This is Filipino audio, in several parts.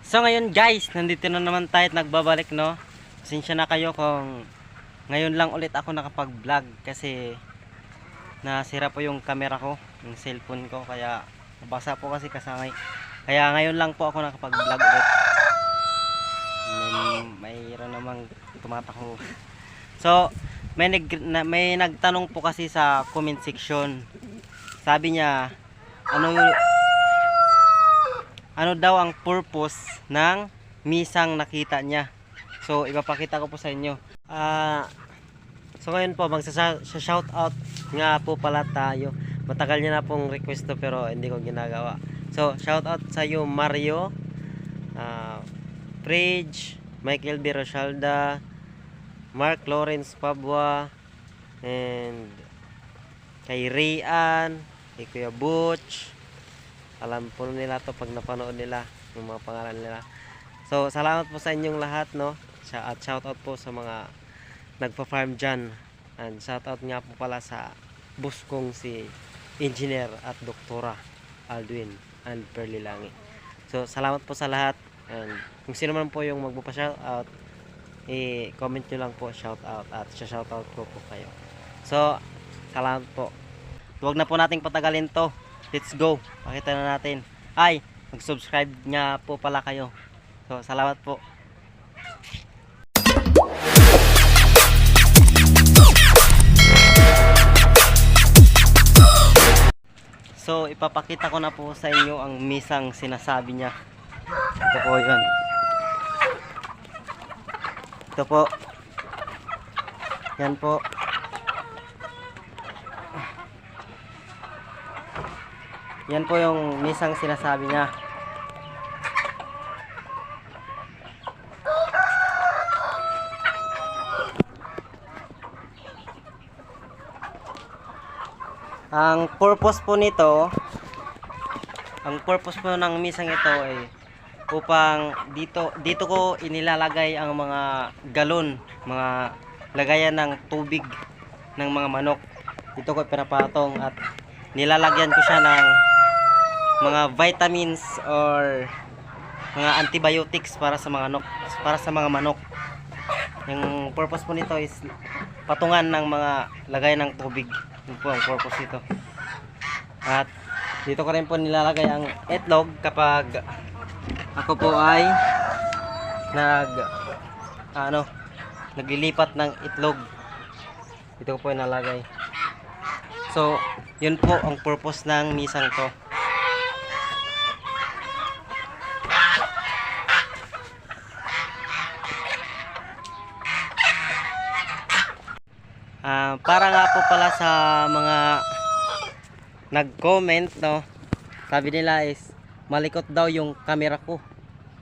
So ngayon guys, nandito na naman tayo at nagbabalik, no. Pasensya na kayo kung ngayon lang ulit ako nakapag-vlog kasi nasira po yung camera ko, yung cellphone ko, kaya nabasa po kasi kasangay. Kaya ngayon lang po ako nakapag-vlog ulit. Mayroon namang tumatakbo. So may nagtanong po kasi sa comment section. Sabi niya, ano daw ang purpose ng misang nakita niya. So ipapakita ko po sa inyo. So ngayon po magsa-shout out nga po pala tayo. Matagal niya na pong request to pero hindi ko ginagawa. So shout out sa iyo Mario, Fridge, Michael B. Rosalda, Mark Lawrence Pabwa, and kay Rian, kay Kuya Butch. Alam po nila to pag napanood nila yung mga pangalan nila. So salamat po sa inyong lahat, no. At shout out po sa mga nagpa-farm dyan. And shout out nga po pala sa boss kong si Engineer at Doktora Aldwin and Perly Langi. So salamat po sa lahat. And kung sino man po yung magpapa-shout out, i-comment nyo lang po shout out at shout out ko po kayo. So salamat po. Huwag na po nating patagalin to. Let's go. Pakita na natin. Ay, mag-subscribe nga po pala kayo. So salamat po. So ipapakita ko na po sa inyo ang misang sinasabi niya. Ito po yun. Ito po. Yan po. Yan po yung misang sinasabi niya. Ang purpose po nito, ang purpose po ng misang ito ay upang dito ko inilalagay ang mga galon, mga lagayan ng tubig ng mga manok. Dito ko pinapatong at nilalagyan ko siya ng mga vitamins or mga antibiotics para sa mga manok. Yung purpose po nito is patungan ng mga lagay ng tubig. Yun po ang purpose nito. At dito ko rin po nilalagay ang itlog kapag ako po ay naglilipat ng itlog. Dito ko po nilalagay. So yun po ang purpose ng misang to. Para nga po pala sa mga nag-comment, no. Sabi nila is malikot daw yung camera ko.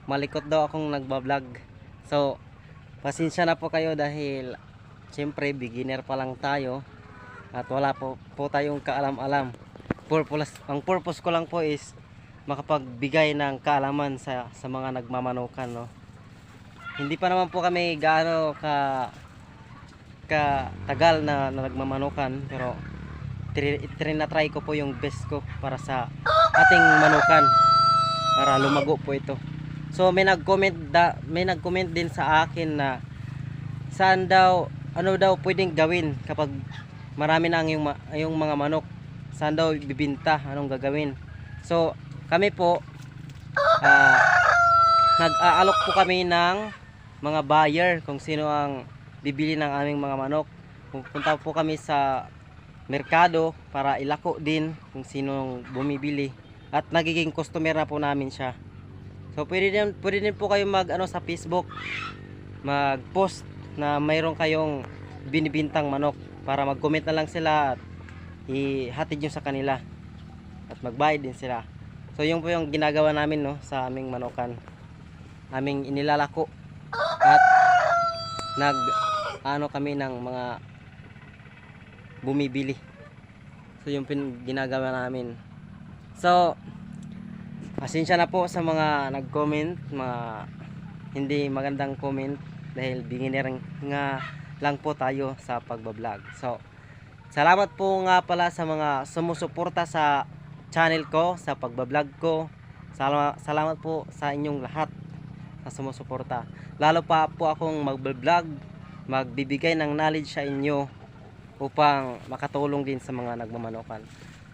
Malikot daw akong nagba-vlog. So pasensya na po kayo dahil siyempre beginner pa lang tayo at wala po tayong kaalam-alam. Ang purpose ko lang po is makapagbigay ng kaalaman sa mga nagmamanukan, no. Hindi pa naman po kami gaano tagal na nagmamanukan, pero try ko po yung best ko para sa ating manukan para lumago po ito. So may nag-comment din sa akin na ano daw pwedeng gawin kapag marami na yung mga manok, saan daw bibinta, anong gagawin. So kami po nag-aalok po kami ng mga buyer kung sino ang bibili ng aming mga manok. Pupunta po kami sa merkado para ilako din kung sinong bumibili at nagiging customer na po namin siya. So pwede din po kayo sa Facebook mag-post na mayroon kayong binibintang manok para mag-comment na lang sila at ihatid nyo sa kanila at magbayad din sila. So yun po yung ginagawa namin, no, sa aming manukan. Aming inilalako at kami ng mga bumibili. So yung ginagawa namin. So pasensya na po sa mga nag-comment, mga hindi magandang comment dahil beginner nga lang po tayo sa pagbablog. So salamat po nga pala sa mga sumusuporta sa channel ko, sa pagbablog ko. Salamat po sa inyong lahat. sa sumusuporta. Lalo pa po akong mag-vlog, magbibigay ng knowledge sa inyo upang makatulong din sa mga nagmamanokan.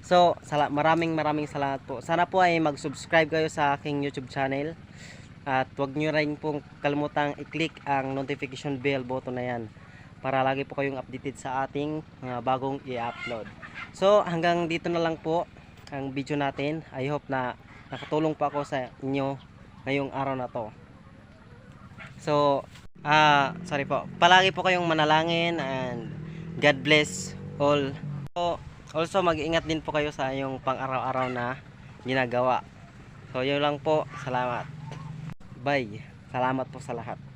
So, maraming salamat po. Sana po ay mag-subscribe kayo sa aking YouTube channel. At huwag nyo rin pong kalimutang i-click ang notification bell button na yan para lagi po kayong updated sa ating mga bagong i-upload. So, hanggang dito na lang po ang video natin. I hope na nakatulong po ako sa inyo ngayong araw na to. So, sorry po. Palagi po kayong manalangin and God bless all. So, also mag-ingat din po kayo sa yung pang-araw-araw na ginagawa. So, yun lang po. Salamat. Bye. Salamat po sa lahat.